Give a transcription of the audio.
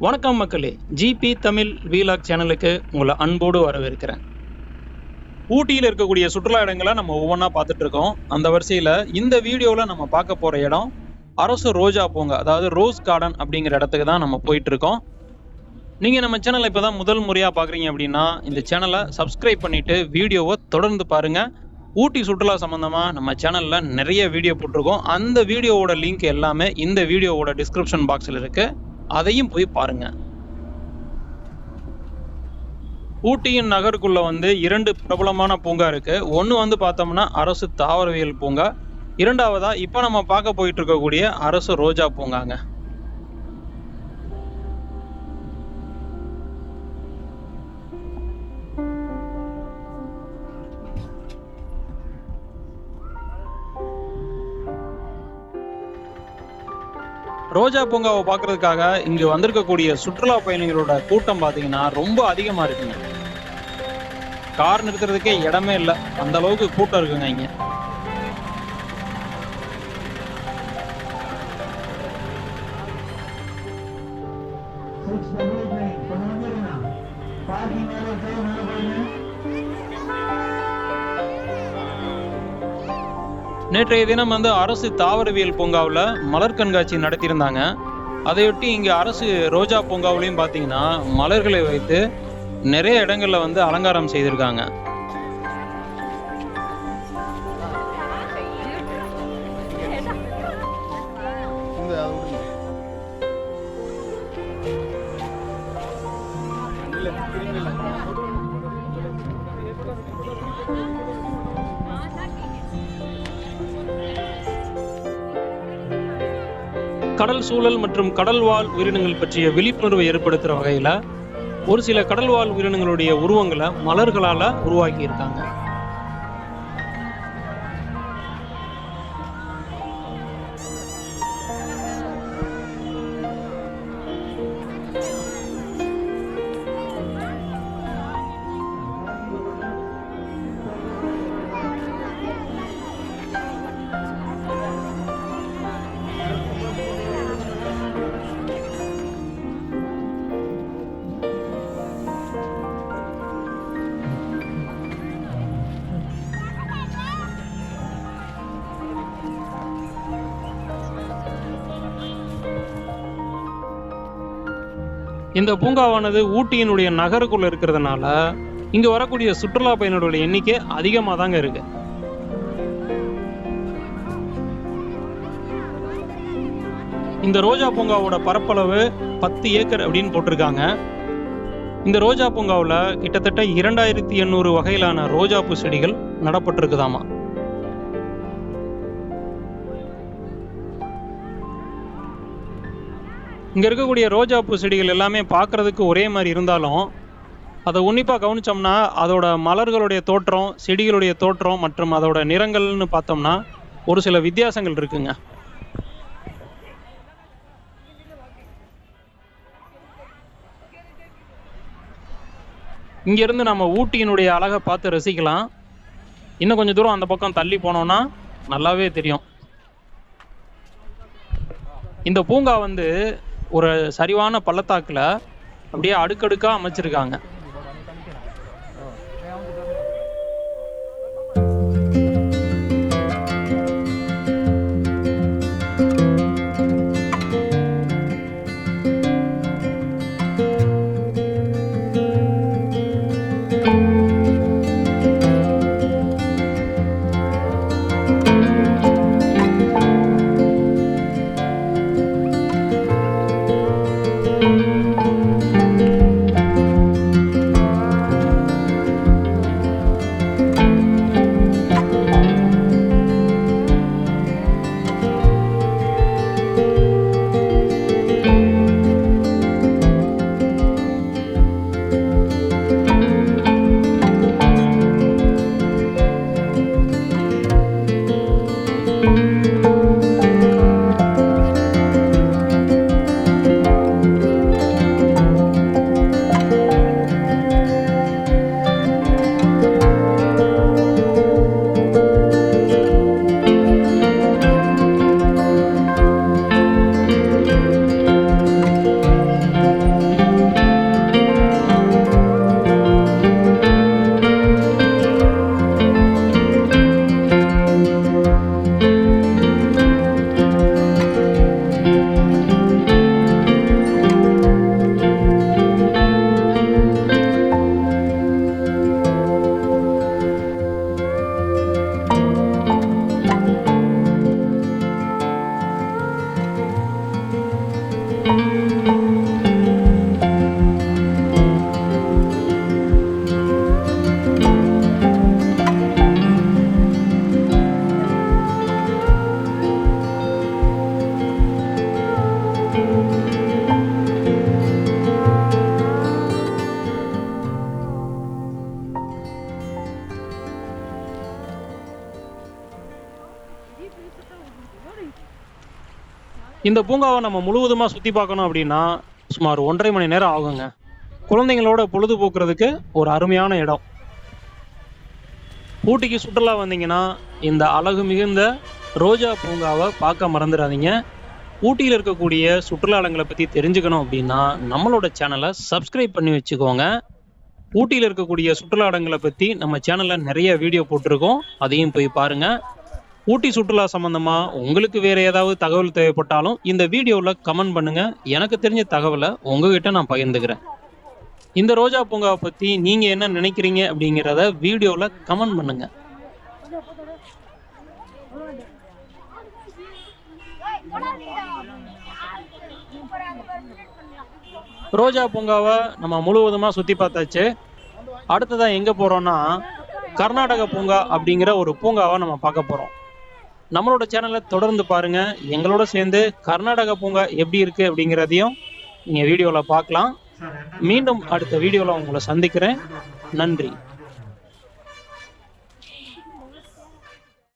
வணக்கம் மக்களே, GB Tamil vlog சேனலுக்கு உங்களை அன்போடு வரவேற்கிறேன். ஊட்டியில் இருக்கக்கூடிய சுற்றுலா இடங்களை நம்ம ஒவ்வொன்றா பார்த்துட்டு இருக்கோம். அந்த வரிசையில் இந்த வீடியோவில் நம்ம பார்க்க போகிற இடம் அரசு ரோஜா பூங்கா, அதாவது ரோஸ் கார்டன் அப்படிங்கிற இடத்துக்கு தான் நம்ம போயிட்டு இருக்கோம். நீங்கள் நம்ம சேனலை இப்போ தான் முதல் முறையாக பார்க்குறீங்க அப்படின்னா இந்த சேனலை சப்ஸ்கிரைப் பண்ணிவிட்டு வீடியோவை தொடர்ந்து பாருங்கள். ஊட்டி சுற்றுலா சம்மந்தமாக நம்ம சேனலில் நிறைய வீடியோ போட்டிருக்கோம். அந்த வீடியோவோட லிங்க் எல்லாமே இந்த வீடியோவோட டிஸ்கிரிப்ஷன் பாக்ஸில் இருக்குது, அதையும் போய் பாருங்க. ஊட்டியின் நகருக்குள்ள இரண்டு பிரபலமான பூங்கா இருக்கு. ஒன்று பார்த்தோம்னா அரசு தாவரவியல் பூங்கா, இரண்டாவதா இப்போ நம்ம பார்க்க போயிட்டு இருக்கக்கூடிய அரசு ரோஜா பூங்காங்க. ரோஜா பூங்காவை பார்க்கறதுக்காக இங்கு வந்திருக்கக்கூடிய சுற்றுலா பயணிகளோட கூட்டம் பார்த்தீங்கன்னா ரொம்ப அதிகமா இருக்குங்க. கார் நிறுத்துறதுக்கே இடமே இல்லை, அந்த அளவுக்கு கூட்டம் இருக்குங்க இங்க. நேற்றைய தினம் அரசு தாவரவியல் பூங்காவில் மலர் கண்காட்சி நடத்தியிருந்தாங்க. அதையொட்டி இங்கே அரசு ரோஜா பூங்காவிலையும் பார்த்தீங்கன்னா மலர்களை வைத்து நிறைய இடங்களில் அலங்காரம் செய்திருக்காங்க. கடல் சூழல் மற்றும் கடல்வாழ் உயிரினங்கள் பற்றிய விழிப்புணர்வை ஏற்படுத்துகிற வகையில் ஒரு சில கடல்வாழ் உயிரினங்களுடைய உருவங்களை மலர்களால் உருவாக்கி இருக்காங்க. இந்த பூங்காவானது ஊட்டியினுடைய நகருக்குள்ள இருக்கிறதுனால இங்க வரக்கூடிய சுற்றுலா பயணிகளுடைய எண்ணிக்கை அதிகமாக தாங்க இருக்கு. இந்த ரோஜா பூங்காவோட பரப்பளவு 10 ஏக்கர் அப்படின்னு போட்டிருக்காங்க. இந்த ரோஜா பூங்காவில் கிட்டத்தட்ட 2800 வகையிலான ரோஜாப்பூ செடிகள் நடப்பட்டிருக்குதாமா. இங்கே இருக்கக்கூடிய ரோஜாப்பூ செடிகள் எல்லாமே பார்க்குறதுக்கு ஒரே மாதிரி இருந்தாலும் அதை உன்னிப்பாக கவனித்தோம்னா அதோட மலர்களுடைய தோற்றம், செடிகளுடைய தோற்றம் மற்றும் அதோட நிறங்கள்னு பார்த்தோம்னா ஒரு சில வித்தியாசங்கள் இருக்குங்க. இங்கேருந்து நம்ம ஊட்டியினுடைய அழகை பார்த்து ரசிக்கலாம். இன்னும் கொஞ்சம் தூரம் அந்த பக்கம் தள்ளி போனோம்னா நல்லாவே தெரியும். இந்த பூங்கா ஒரு சரிவான பள்ளத்தாக்குல அப்படியே அடுக்கடுக்கா அமைச்சிருக்காங்க. இந்த பூங்காவை நம்ம முழுவதுமாக சுற்றி பார்க்கணும் அப்படின்னா சுமார் 1.5 மணி நேரம் ஆகுங்க. குழந்தைங்களோட பொழுதுபோக்குறதுக்கு ஒரு அருமையான இடம். ஊட்டிக்கு சுற்றுலா வந்தீங்கன்னா இந்த அழகு மிகுந்த ரோஜா பூங்காவை பார்க்க மறந்துடாதீங்க. ஊட்டியில் இருக்கக்கூடிய சுற்றுலா இடங்களை பற்றி தெரிஞ்சுக்கணும் அப்படின்னா நம்மளோட சேனலை சப்ஸ்கிரைப் பண்ணி வச்சுக்கோங்க. ஊட்டியில் இருக்கக்கூடிய சுற்றுலா இடங்களை பற்றி நம்ம சேனலில் நிறைய வீடியோ போட்டிருக்கோம், அதையும் போய் பாருங்கள். ஊட்டி சுற்றுலா சம்மந்தமாக உங்களுக்கு வேறு ஏதாவது தகவல் தேவைப்பட்டாலும் இந்த வீடியோவில் கமெண்ட் பண்ணுங்கள். எனக்கு தெரிஞ்ச தகவலை உங்ககிட்ட நான் பகிர்ந்துக்கிறேன். இந்த ரோஜா பூங்காவை பற்றி நீங்கள் என்ன நினைக்கிறீங்க அப்படிங்கிறத வீடியோவில் கமெண்ட் பண்ணுங்கள். ரோஜா பூங்காவை நம்ம முழுவதுமாக சுற்றி பார்த்தாச்சு. அடுத்ததான் எங்கே போகிறோன்னா கர்நாடக பூங்கா அப்படிங்கிற ஒரு பூங்காவை நம்ம பார்க்க போகிறோம். நம்மளோட சேனலை தொடர்ந்து பாருங்கள். எங்களோட சேர்ந்து கர்நாடக பூங்கா எப்படி இருக்குது அப்படிங்கிறதையும் நீங்கள் வீடியோவில் பார்க்கலாம். மீண்டும் அடுத்த வீடியோவில் உங்களை சந்திக்கிறேன். நன்றி.